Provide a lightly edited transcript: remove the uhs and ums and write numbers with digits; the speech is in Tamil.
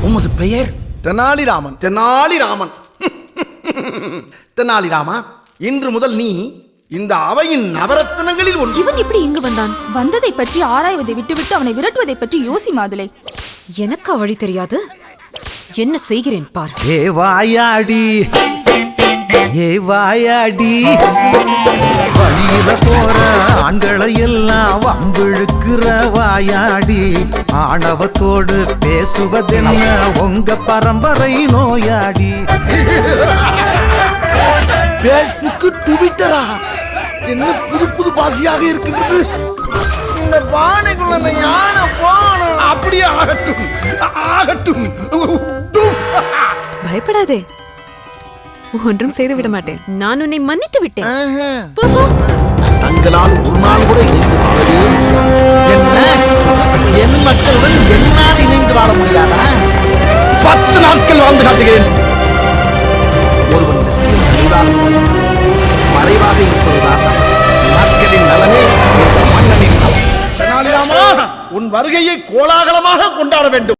உமது பெயர்? தெனாலிராமன். தெனாலிராமன். தெனாலிராமா, இன்று முதல் நீ இந்த அவையின் நவரத்னங்களில் ஒன்று. இவன் எப்படி இங்கு வந்தான்? வந்ததை பற்றி ஆராய்வதை விட்டுவிட்டு அவனை விரட்டுவதை பற்றி யோசி மாதுளை. எனக்கு வழி தெரியாது, என்ன செய்கிறேன் பார். ஏ வாயாடி, ஏ வாயாடி, வழியில போற ஆண்களை எல்லாம் வம்பிழுக்கிற வாயாடி, ஆணவத்தோடு பேசுவதென்ன உங்க பரம்பரை நோயாடி. பேஸ்புக்கு ட்விட்டரா என்ன புது புது பாசியாக இருக்கின்றது. இந்த பானைக்குள்ள அந்த யானை போகணும். அப்படியே ஆகட்டும், ஆகட்டும். பயப்படாதே, ஒன்றும் செய்து விட மாட்டேன். நான் உன்னை மன்னித்து விட்டேன். தங்களால் ஒரு நாள் கூட இணைந்து வாழவே என்ன என் மக்களுடன் என்னால் இணைந்து வாழ முடியாதா? 10 நாட்கள் வாழ்ந்து காட்டுகிறேன். ஒருவன் லட்சியம் மறைவாக இருப்பதுதான் நாட்களின் நலனே இந்த மன்னனின் நலம். தெனாலிராமா, உன் வருகையை கோலாகலமாக கொண்டாட வேண்டும்.